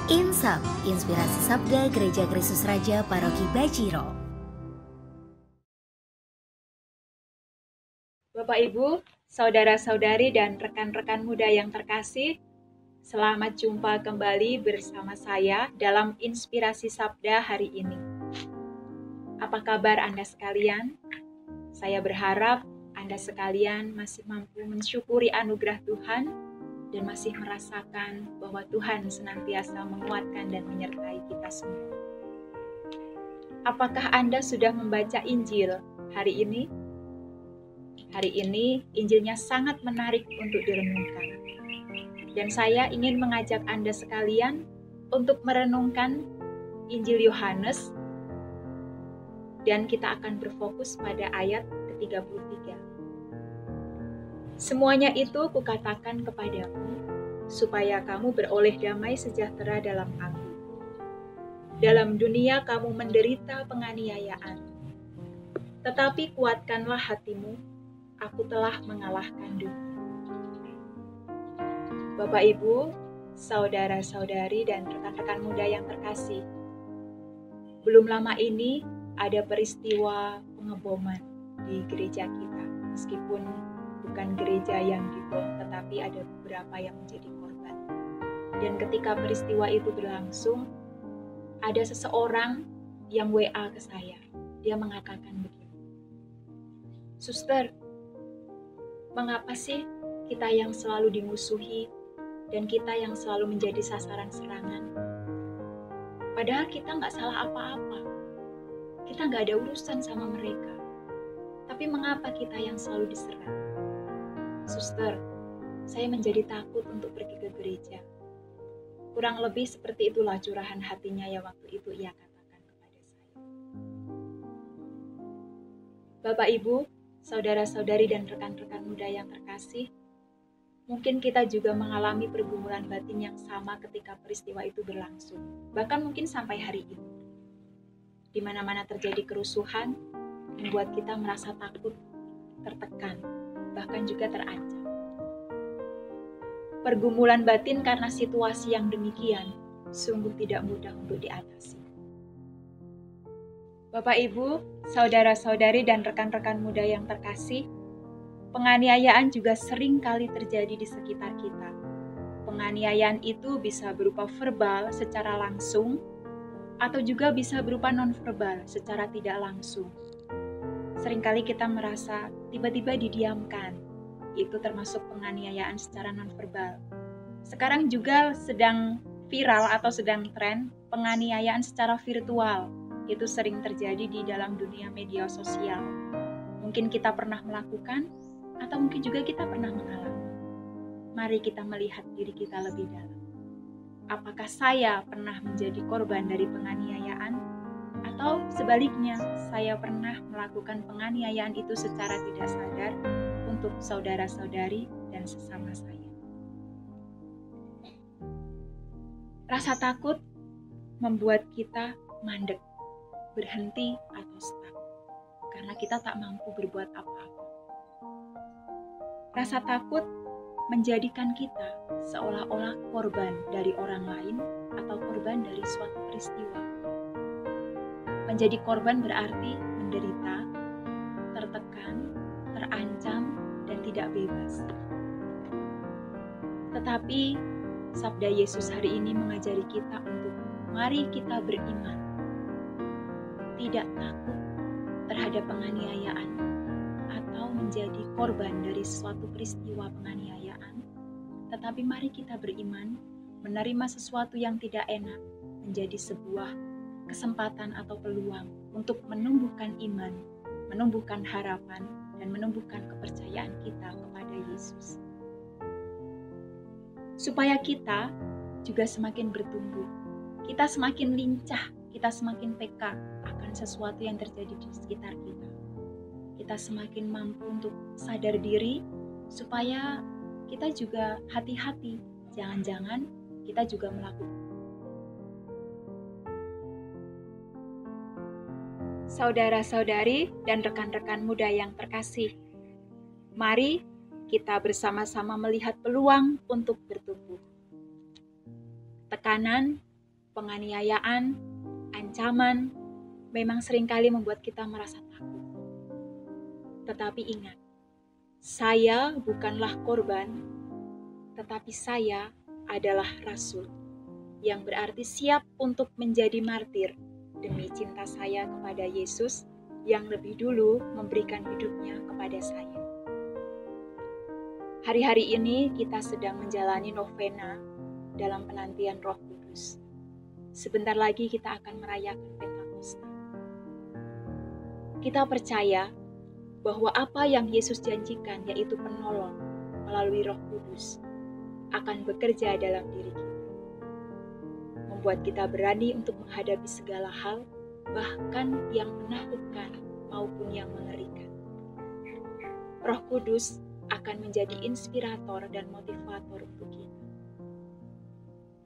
Insap, Inspirasi Sabda Gereja Kristus Raja Paroki Bajiro. Bapak Ibu, saudara-saudari dan rekan-rekan muda yang terkasih, selamat jumpa kembali bersama saya dalam Inspirasi Sabda hari ini. Apa kabar Anda sekalian? Saya berharap Anda sekalian masih mampu mensyukuri anugerah Tuhan dan masih merasakan bahwa Tuhan senantiasa menguatkan dan menyertai kita semua. Apakah Anda sudah membaca Injil hari ini? Hari ini Injilnya sangat menarik untuk direnungkan. Dan saya ingin mengajak Anda sekalian untuk merenungkan Injil Yohanes, dan kita akan berfokus pada ayat ke-33. Semuanya itu kukatakan kepadamu, supaya kamu beroleh damai sejahtera dalam aku. Dalam dunia kamu menderita penganiayaan, tetapi kuatkanlah hatimu, aku telah mengalahkan dunia. Bapak Ibu, saudara-saudari dan rekan-rekan muda yang terkasih, belum lama ini ada peristiwa pengeboman di gereja kita. Meskipun bukan gereja yang dibom, tetapi ada beberapa yang menjadi korban. Dan ketika peristiwa itu berlangsung, ada seseorang yang WA ke saya. Dia mengatakan begini, "Suster, mengapa sih kita yang selalu dimusuhi dan kita yang selalu menjadi sasaran serangan? Padahal kita nggak salah apa-apa. Kita nggak ada urusan sama mereka. Tapi mengapa kita yang selalu diserang? Suster, saya menjadi takut untuk pergi ke gereja." Kurang lebih seperti itulah curahan hatinya yang waktu itu ia katakan kepada saya. Bapak Ibu, saudara-saudari dan rekan-rekan muda yang terkasih, mungkin kita juga mengalami pergumulan batin yang sama ketika peristiwa itu berlangsung. Bahkan mungkin sampai hari ini. Di mana-mana terjadi kerusuhan, membuat kita merasa takut, tertekan, bahkan juga terancam. Pergumulan batin karena situasi yang demikian sungguh tidak mudah untuk diatasi. Bapak Ibu, saudara-saudari dan rekan-rekan muda yang terkasih, penganiayaan juga sering kali terjadi di sekitar kita. Penganiayaan itu bisa berupa verbal secara langsung atau juga bisa berupa non-verbal secara tidak langsung. Seringkali kita merasa tiba-tiba didiamkan. Itu termasuk penganiayaan secara non-verbal. Sekarang juga sedang viral atau sedang tren penganiayaan secara virtual. Itu sering terjadi di dalam dunia media sosial. Mungkin kita pernah melakukan atau mungkin juga kita pernah mengalami. Mari kita melihat diri kita lebih dalam. Apakah saya pernah menjadi korban dari penganiayaan? Atau sebaliknya, saya pernah melakukan penganiayaan itu secara tidak sadar untuk saudara-saudari dan sesama saya. Rasa takut membuat kita mandek, berhenti atau stuck, karena kita tak mampu berbuat apa-apa. Rasa takut menjadikan kita seolah-olah korban dari orang lain atau korban dari suatu peristiwa. Menjadi korban berarti menderita, tertekan, terancam, dan tidak bebas. Tetapi sabda Yesus hari ini mengajari kita untuk mari kita beriman. Tidak takut terhadap penganiayaan atau menjadi korban dari suatu peristiwa penganiayaan, tetapi mari kita beriman, menerima sesuatu yang tidak enak menjadi sebuah kesempatan atau peluang untuk menumbuhkan iman, menumbuhkan harapan, dan menumbuhkan kepercayaan kita kepada Yesus. Supaya kita juga semakin bertumbuh, kita semakin lincah, kita semakin peka akan sesuatu yang terjadi di sekitar kita. Kita semakin mampu untuk sadar diri, supaya kita juga hati-hati, jangan-jangan kita juga melakukan. Saudara-saudari dan rekan-rekan muda yang terkasih, mari kita bersama-sama melihat peluang untuk bertumbuh. Tekanan, penganiayaan, ancaman memang seringkali membuat kita merasa takut. Tetapi ingat, saya bukanlah korban, tetapi saya adalah rasul, yang berarti siap untuk menjadi martir demi cinta saya kepada Yesus yang lebih dulu memberikan hidupnya kepada saya. Hari-hari ini kita sedang menjalani novena dalam penantian Roh Kudus. Sebentar lagi kita akan merayakan Pentakosta. Kita percaya bahwa apa yang Yesus janjikan, yaitu penolong melalui Roh Kudus, akan bekerja dalam diri kita, membuat kita berani untuk menghadapi segala hal, bahkan yang menakutkan maupun yang mengerikan. Roh Kudus akan menjadi inspirator dan motivator untuk kita.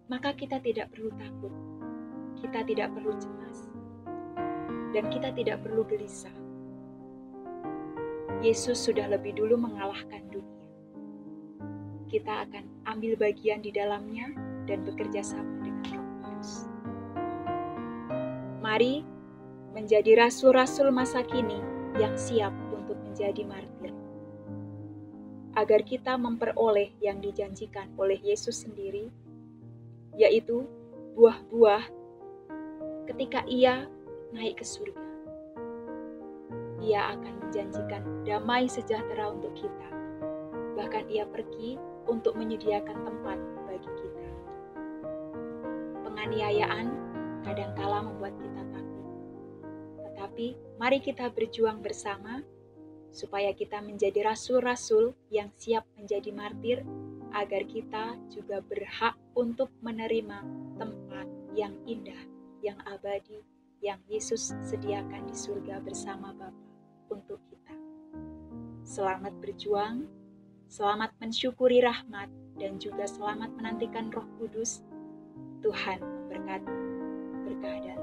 Maka kita tidak perlu takut, kita tidak perlu cemas, dan kita tidak perlu gelisah. Yesus sudah lebih dulu mengalahkan dunia. Kita akan ambil bagian di dalamnya dan bekerja sama dengan Roh Kudus. Mari menjadi rasul-rasul masa kini yang siap untuk menjadi martir, agar kita memperoleh yang dijanjikan oleh Yesus sendiri, yaitu buah-buah ketika Ia naik ke surga. Ia akan menjanjikan damai sejahtera untuk kita. Bahkan Ia pergi untuk menyediakan tempat bagi kita. Penganiayaan kadangkala membuat kita takut. Tetapi mari kita berjuang bersama supaya kita menjadi rasul-rasul yang siap menjadi martir, agar kita juga berhak untuk menerima tempat yang indah, yang abadi, yang Yesus sediakan di surga bersama Bapa untuk kita. Selamat berjuang, selamat mensyukuri rahmat, dan juga selamat menantikan Roh Kudus. Tuhan memberkati. Berkah dan